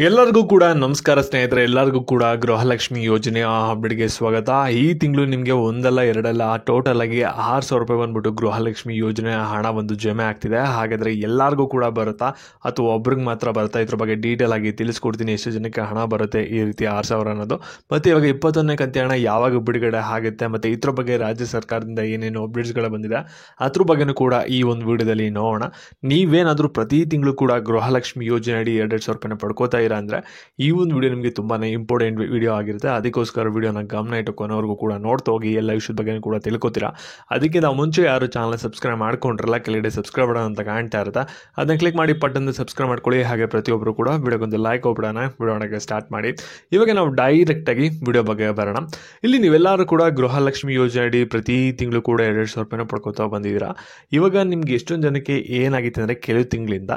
ಎಲ್ಲರಿಗೂ ಕೂಡ ನಮಸ್ಕಾರ ಸ್ನೇಹಿತರೆ. ಎಲ್ಲರಿಗೂ ಕೂಡ ಗೃಹಲಕ್ಷ್ಮಿ ಯೋಜನೆಯ ಅಪ್ಡೇಟ್ಗೆ ಸ್ವಾಗತ. ಈ ತಿಂಗಳು ನಿಮಗೆ ಒಂದಲ್ಲ ಎರಡಲ್ಲ ಟೋಟಲ್ ಆಗಿ 6,000 ರೂಪಾಯಿ ಬಂದ್ಬಿಟ್ಟು ಗೃಹಲಕ್ಷ್ಮಿ ಯೋಜನೆಯ ಹಣ ಒಂದು ಜಮೆ ಆಗ್ತಿದೆ. ಹಾಗಾದರೆ ಎಲ್ಲರಿಗೂ ಕೂಡ ಬರುತ್ತಾ ಅಥವಾ ಒಬ್ರಿಗೆ ಮಾತ್ರ ಬರುತ್ತಾ? ಇದ್ರ ಬಗ್ಗೆ ಡೀಟೇಲ್ ಆಗಿ ತಿಳಿಸ್ಕೊಡ್ತೀನಿ, ಎಷ್ಟು ಜನಕ್ಕೆ ಹಣ ಬರುತ್ತೆ ಈ ರೀತಿ 6,000 ಅನ್ನೋದು. ಮತ್ತು ಇವಾಗ 21ನೇ ಕಂತಿ ಹಣ ಯಾವಾಗ ಬಿಡುಗಡೆ ಆಗುತ್ತೆ ಮತ್ತು ಇದ್ರ ಬಗ್ಗೆ ರಾಜ್ಯ ಸರ್ಕಾರದಿಂದ ಏನೇನು ಅಪ್ಡೇಟ್ಸ್ಗಳು ಬಂದಿದೆ ಅದ್ರ ಬಗ್ಗೆನೂ ಕೂಡ ಈ ಒಂದು ವಿಡಿಯೋದಲ್ಲಿ ನೋಡೋಣ. ನೀವೇನಾದರೂ ಪ್ರತಿ ತಿಂಗಳು ಕೂಡ ಗೃಹಲಕ್ಷ್ಮಿ ಯೋಜನೆ ಅಡಿ 2,000 ರೂಪಾಯಿನ ಪಡ್ಕೋತಾ ಅಂದರೆ ಈ ಒಂದು ವಿಡಿಯೋ ನಿಮಗೆ ತುಂಬಾ ಇಂಪಾರ್ಟೆಂಟ್ ವಿಡಿಯೋ ಆಗಿರುತ್ತೆ. ಅದಕ್ಕೋಸ್ಕರ ವಿಡಿಯೋನ ಗಮನ ಇಟ್ಟು ಕೊನೆವರೆಗೂ ಕೂಡ ನೋಡ್ತಾ ಹೋಗಿ, ಎಲ್ಲ ವಿಷಯದ ಬಗ್ಗೆ ಕೂಡ ತಿಳ್ಕೊತೀರಾ. ಅದಕ್ಕೆ ನಾವು ಮುಂಚೆ ಯಾರು ಚಾನಲ್ ಸಬ್ಸ್ಕ್ರೈಬ್ ಮಾಡ್ಕೊಂಡ್ರಲ್ಲ, ಕೆಳಗಡೆ ಸಬ್ಸ್ಕ್ರೈಬ್ ಮಾಡೋಣ ಅಂತ ಕಾಣ್ತಾ ಇರುತ್ತೆ, ಅದನ್ನ ಕ್ಲಿಕ್ ಮಾಡಿ ಪಟ್ಟಂತ ಸಬ್ಸ್ಕ್ರೈಬ್ ಮಾಡ್ಕೊಳ್ಳಿ. ಹಾಗೆ ಪ್ರತಿಯೊಬ್ಬರು ಕೂಡ ವಿಡಿಯೋಗೊಂದು ಲೈಕ್ ಹೋಗ್ಬಿಡೋಣ. ವಿಡಿಯೋಗೆ ಸ್ಟಾರ್ಟ್ ಮಾಡಿ. ಇವಾಗ ನಾವು ಡೈರೆಕ್ಟಾಗಿ ವಿಡಿಯೋ ಬಗ್ಗೆ ಬರೋಣ. ಇಲ್ಲಿ ನೀವೆಲ್ಲರೂ ಕೂಡ ಗೃಹಲಕ್ಷ್ಮಿ ಯೋಜನೆ ಅಡಿ ಪ್ರತಿ ತಿಂಗಳು ಕೂಡ 2,000 ರೂಪಾಯಿನ ಪಡ್ಕೋತಾ ಬಂದಿದ್ದೀರಾ. ಇವಾಗ ನಿಮ್ಗೆ ಎಷ್ಟೊಂದು ಜನಕ್ಕೆ ಏನಾಗಿತ್ತು ಅಂದರೆ, ಕೆಲವು ತಿಂಗಳಿಂದ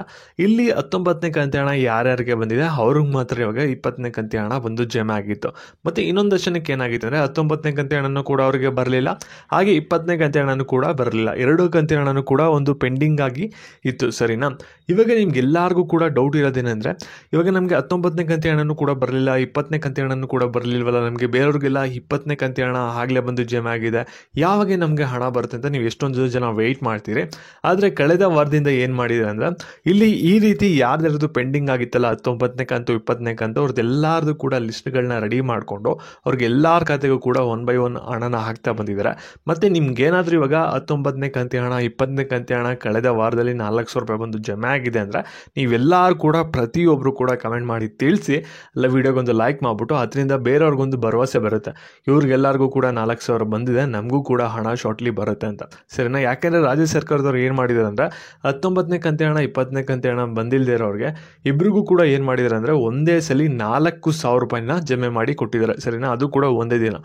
ಇಲ್ಲಿ 19ನೇ ಕಂತಿ ಹಣ ಯಾರ್ಯಾರಿಗೆ ಬಂದಿದೆ ಅವ್ರಿಗೆ ಮಾತ್ರ ಇವಾಗ 20ನೇ ಕಂತಿ ಹಣ ಬಂದು ಜಮೆ ಆಗಿತ್ತು. ಮತ್ತು ಇನ್ನೊಂದು ಜನಕ್ಕೆ ಏನಾಗಿತ್ತು ಅಂದರೆ, 19ನೇ ಕಂತಿ ಹಣನೂ ಕೂಡ ಅವರಿಗೆ ಬರಲಿಲ್ಲ, ಹಾಗೆ 20ನೇ ಕಂತಿ ಹಣನೂ ಕೂಡ ಬರಲಿಲ್ಲ. 2 ಕಂತಿ ಹಣನೂ ಕೂಡ ಒಂದು ಪೆಂಡಿಂಗ್ ಆಗಿ ಇತ್ತು, ಸರಿನಾ? ಇವಾಗ ನಿಮ್ಗೆ ಎಲ್ಲರಿಗೂ ಕೂಡ ಡೌಟ್ ಇರೋದೇನೆಂದರೆ, ಇವಾಗ ನಮಗೆ 19ನೇ ಕಂತಿ ಹಣನೂ ಕೂಡ ಬರಲಿಲ್ಲ, 20ನೇ ಕಂತಿ ಹಣನೂ ಕೂಡ ಬರಲಿಲ್ವಲ್ಲ, ನಮಗೆ ಬೇರೆಯವ್ರಿಗೆಲ್ಲ 20ನೇ ಕಂತಿ ಹಣ ಆಗಲೇ ಬಂದು ಜಮೆ ಆಗಿದೆ, ಯಾವಾಗ ನಮಗೆ ಹಣ ಬರುತ್ತೆ ಅಂತ ನೀವು ಎಷ್ಟೊಂದು ಜನ ವೆಯ್ಟ್ ಮಾಡ್ತೀರಿ. ಆದರೆ ಕಳೆದ ವಾರದಿಂದ ಏನು ಮಾಡಿದೆ ಅಂದರೆ, ಇಲ್ಲಿ ಈ ರೀತಿ ಯಾರ್ದಾರದು ಪೆಂಡಿಂಗ್ ಆಗಿತ್ತಲ್ಲ 19ನೇ ಕಂತು 20ನೇ ಕಂತು, ಅವ್ರದ್ದೆಲ್ಲರದು ಕೂಡ ಲಿಸ್ಟ್ಗಳನ್ನ ರೆಡಿ ಮಾಡಿಕೊಂಡು ಅವ್ರಿಗೆ ಎಲ್ಲರ ಖಾತೆಗೂ ಕೂಡ 1 by 1 ಹಣನ ಹಾಕ್ತಾ ಬಂದಿದ್ದಾರೆ. ಮತ್ತು ನಿಮ್ಗೇನಾದರೂ ಇವಾಗ 19ನೇ ಕಂತಿ ಹಣ 20ನೇ ಕಂತಿ ಹಣ ಕಳೆದ ವಾರದಲ್ಲಿ 4,000 ರೂಪಾಯಿ ಬಂದು ಜಮೆ ಆಗಿದೆ ಅಂದರೆ, ನೀವೆಲ್ಲರೂ ಕೂಡ ಪ್ರತಿಯೊಬ್ಬರು ಕೂಡ ಕಮೆಂಟ್ ಮಾಡಿ ತಿಳಿಸಿ, ಅಲ್ಲ ವಿಡಿಯೋಗೊಂದು ಲೈಕ್ ಮಾಡಿಬಿಟ್ಟು, ಅದರಿಂದ ಬೇರೆಯವ್ರಿಗೊಂದು ಭರವಸೆ ಬರುತ್ತೆ, ಇವ್ರಿಗೆಲ್ಲರಿಗೂ ಕೂಡ 4,000 ಬಂದಿದೆ, ನಮಗೂ ಕೂಡ ಹಣ ಶಾರ್ಟ್ಲಿ ಬರುತ್ತೆ ಅಂತ, ಸರಿನಾ? ಯಾಕೆಂದರೆ ರಾಜ್ಯ ಸರ್ಕಾರದವ್ರು ಏನು ಮಾಡಿದ್ದಾರೆ ಅಂದರೆ, 19ನೇ ಕಂತಿ ಹಣ 20ನೇ ಕಂತಿ ಹಣ ಬಂದಿಲ್ಲದೆ ಇರೋರಿಗೆ ಇಬ್ಬರಿಗೂ ಕೂಡ ಏನು ಮಾಡಿದ್ದಾರೆ ಅಂದರೆ, ಒಂದೇ ಸಲ 4,000 ರೂಪಾಯಿನ ಜಮೆ ಮಾಡಿ ಕೊಟ್ಟಿದ್ದಾರೆ, ಸರಿನಾ? ಅದು ಕೂಡ ಒಂದೇ ದಿನ.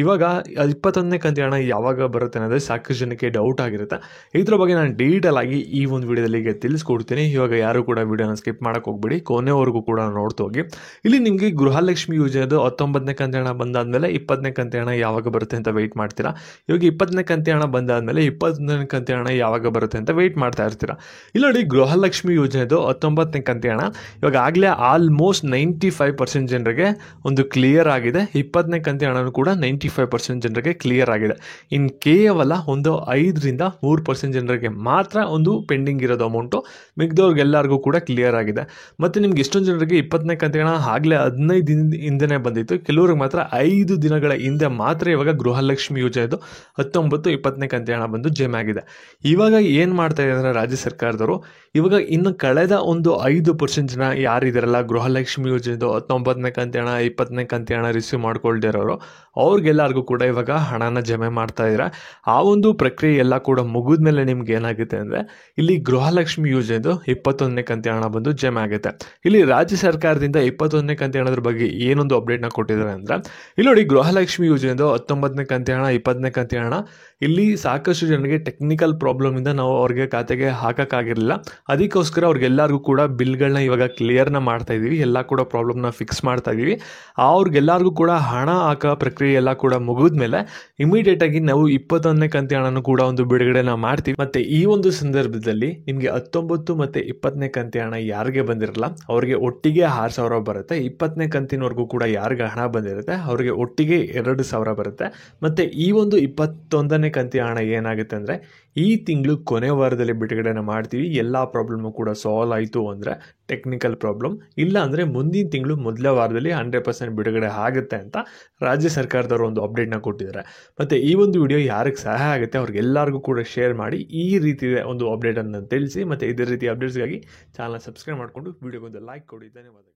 ಇವಾಗ 21ನೇ ಕಂತಿ ಹಣ ಯಾವಾಗ ಬರುತ್ತೆ ಅನ್ನೋದು ಸಾಕಷ್ಟು ಜನಕ್ಕೆ ಡೌಟ್ ಆಗಿರುತ್ತೆ. ಇದ್ರ ಬಗ್ಗೆ ನಾನು ಡೀಟೇಲ್ ಆಗಿ ಈ ಒಂದು ವಿಡಿಯೋದಲ್ಲಿ ತಿಳಿಸ್ಕೊಡ್ತೀನಿ. ಇವಾಗ ಯಾರು ಕೂಡ ವಿಡಿಯೋನ ಸ್ಕಿಪ್ ಮಾಡೋಕೆ ಹೋಗ್ಬಿಡಿ, ಕೊನೆವರೆಗೂ ಕೂಡ ನೋಡ್ತಾ ಹೋಗಿ. ಇಲ್ಲಿ ನಿಮಗೆ ಗೃಹಲಕ್ಷ್ಮಿ ಯೋಜನೆದು 19ನೇ ಕಂತಿ ಹಣ ಬಂದಾದ್ಮೇಲೆ 20ನೇ ಕಂತಿ ಹಣ ಯಾವಾಗ ಬರುತ್ತೆ ಅಂತ ವೆಯ್ಟ್ ಮಾಡ್ತೀರಾ. ಇವಾಗ 20ನೇ ಕಂತಿ ಹಣ ಬಂದಾದ್ಮೇಲೆ 21ನೇ ಕಂತಿ ಹಣ ಯಾವಾಗ ಬರುತ್ತೆ ಅಂತ ವೆಯ್ಟ್ ಮಾಡ್ತಾ ಇರ್ತೀರಾ. ಇಲ್ಲಿ ನೋಡಿ, ಗೃಹಲಕ್ಷ್ಮಿ ಯೋಜನೆದು 19ನೇ ಕಂತಿ ಹಣ ಇವಾಗ ಆಗಲೇ ಆಲ್ಮೋಸ್ಟ್ 95% ಜನರಿಗೆ ಒಂದು ಕ್ಲಿಯರ್ ಆಗಿದೆ. 20ನೇ ಕಂತಿ ಹಣನೂ ಕೂಡ 95% ಜನರಿಗೆ ಕ್ಲಿಯರ್ ಆಗಿದೆ. ಇನ್ನು ಕೇವಲ ಒಂದು 5-3% ಜನರಿಗೆ ಮಾತ್ರ ಒಂದು ಪೆಂಡಿಂಗ್ ಇರೋದು ಅಮೌಂಟು, ಮಿಕ್ದವ್ರಿಗೆಲ್ಲರಿಗೂ ಕೂಡ ಕ್ಲಿಯರ್ ಆಗಿದೆ. ಮತ್ತು ನಿಮ್ಗೆ ಎಷ್ಟೊಂದು ಜನರಿಗೆ 20ನೇ ಕಂತಿ ಹಣ ಆಗಲೇ 15 ದಿನದ ಹಿಂದೆನೇ ಬಂದಿತ್ತು, ಕೆಲವ್ರಿಗೆ ಮಾತ್ರ 5 ದಿನಗಳ ಹಿಂದೆ ಮಾತ್ರ ಇವಾಗ ಗೃಹಲಕ್ಷ್ಮಿ ಯೋಜನೆದು 19-20ನೇ ಕಂತಿ ಹಣ ಬಂದು ಜಮೆ ಆಗಿದೆ. ಇವಾಗ ಏನು ಮಾಡ್ತಾ ಇದ್ದಾರೆ ರಾಜ್ಯ ಸರ್ಕಾರದವರು, ಇವಾಗ ಇನ್ನು ಕಳೆದ ಒಂದು 5% ಜನ ಯಾರಿದಾರಲ್ಲ ಗೃಹಲಕ್ಷ್ಮಿ ಯೋಜನೆದು 19ನೇ ಕಂತಿ ಹಣ 20ನೇ ಕಂತಿ ಹಣ ರಿಸೀವ್ ಮಾಡ್ಕೊಳ್ದೇ ಇರೋರು, ಅವ್ರಿಗೆಲ್ಲರಿಗೂ ಕೂಡ ಇವಾಗ ಹಣನ ಜಮೆ ಮಾಡ್ತಾ ಇದ್ದಾರೆ. ಆ ಒಂದು ಪ್ರಕ್ರಿಯೆ ಎಲ್ಲ ಕೂಡ ಮುಗಿದ ಮೇಲೆ ನಿಮ್ಗೆ ಏನಾಗುತ್ತೆ ಅಂದರೆ, ಇಲ್ಲಿ ಗೃಹಲಕ್ಷ್ಮಿ ಯೋಜನೆದು 21ನೇ ಕಂತಿ ಹಣ ಬಂದು ಜಮೆ ಆಗುತ್ತೆ. ಇಲ್ಲಿ ರಾಜ್ಯ ಸರ್ಕಾರದಿಂದ 21ನೇ ಕಂತಿ ಹಣದ ಬಗ್ಗೆ ಏನೊಂದು ಅಪ್ಡೇಟ್ನ ಕೊಟ್ಟಿದ್ದಾರೆ ಅಂದರೆ, ಇಲ್ಲಿ ನೋಡಿ, ಗೃಹಲಕ್ಷ್ಮಿ ಯೋಜನೆದು 19ನೇ ಕಂತಿ ಹಣ 20ನೇ ಕಂತಿ ಹಣ ಇಲ್ಲಿ ಸಾಕಷ್ಟು ಜನರಿಗೆ ಟೆಕ್ನಿಕಲ್ ಪ್ರಾಬ್ಲಮಿಂದ ನಾವು ಅವ್ರಿಗೆ ಖಾತೆಗೆ ಹಾಕೋಕ್ಕಾಗಿರಲಿಲ್ಲ. ಅದಕ್ಕೋಸ್ಕರ ಅವ್ರಿಗೆಲ್ಲರಿಗೂ ಕೂಡ ಬಿಲ್ಗಳನ್ನ ಇವಾಗ ಕ್ಲಿಯರ್ನ ಮಾಡ್ತಾ ಇದ್ದೀವಿ, ಎಲ್ಲ ಕೂಡ ಪ್ರಾಬ್ಲಮ್ನ ಫಿಕ್ಸ್ ಮಾಡ್ತಾ ಇದ್ದೀವಿ. ಅವ್ರಿಗೆಲ್ಲರಿಗೂ ಕೂಡ ಹಣ ಹಾಕೋ ಪ್ರಕ್ರಿಯೆ ಎಲ್ಲ ಕೂಡ ಮುಗಿದ ಮೇಲೆ ಇಮಿಡಿಯೇಟಾಗಿ ನಾವು 21ನೇ ಕಂತಿ ಹಣನೂ ಕೂಡ ಒಂದು ಬಿಡುಗಡೆನ ಮಾಡ್ತೀವಿ. ಮತ್ತು ಈ ಒಂದು ಸಂದರ್ಭದಲ್ಲಿ ನಿಮಗೆ 19 ಮತ್ತು 20ನೇ ಕಂತಿ ಹಣ ಯಾರಿಗೆ ಬಂದಿರಲ್ಲ ಅವ್ರಿಗೆ ಒಟ್ಟಿಗೆ 6,000 ಬರುತ್ತೆ. 20ನೇ ಕಂತಿನವರೆಗೂ ಕೂಡ ಯಾರಿಗೆ ಹಣ ಬಂದಿರುತ್ತೆ ಅವ್ರಿಗೆ ಒಟ್ಟಿಗೆ 2,000 ಬರುತ್ತೆ. ಮತ್ತು ಈ ಒಂದು 21ನೇ ಕಂತಿ ಹಣ ಏನಾಗುತ್ತೆ ಅಂದರೆ, ಈ ತಿಂಗಳು ಕೊನೆ ವಾರದಲ್ಲಿ ಬಿಡುಗಡೆನ ಮಾಡ್ತೀವಿ. ಎಲ್ಲ ಪ್ರಾಬ್ಲಮ್ಮು ಕೂಡ ಸಾಲ್ವ್ ಆಯಿತು ಅಂದರೆ ಟೆಕ್ನಿಕಲ್ ಪ್ರಾಬ್ಲಮ್, ಇಲ್ಲ ಅಂದರೆ ಮುಂದಿನ ತಿಂಗಳು ಮೊದಲೇ ವಾರದಲ್ಲಿ 100% ಬಿಡುಗಡೆ ಆಗುತ್ತೆ ಅಂತ ರಾಜ್ಯ ಸರ್ಕಾರದವರು ಒಂದು ಅಪ್ಡೇಟ್ನ ಕೊಟ್ಟಿದ್ದಾರೆ. ಮತ್ತು ಈ ಒಂದು ವಿಡಿಯೋ ಯಾರಿಗೆ ಸಹಾಯ ಆಗುತ್ತೆ ಅವ್ರಿಗೆಲ್ಲರಿಗೂ ಕೂಡ ಶೇರ್ ಮಾಡಿ, ಈ ರೀತಿ ಒಂದು ಅಪ್ಡೇಟನ್ನು ತಿಳಿಸಿ. ಮತ್ತು ಇದೇ ರೀತಿ ಅಪ್ಡೇಟ್ಸ್ಗಾಗಿ ಚಾನಲ್ ಸಬ್ಸ್ಕ್ರೈಬ್ ಮಾಡಿಕೊಂಡು ವಿಡಿಯೋಗೊಂದು ಲೈಕ್ ಕೊಡಿ. ಧನ್ಯವಾದಗಳು.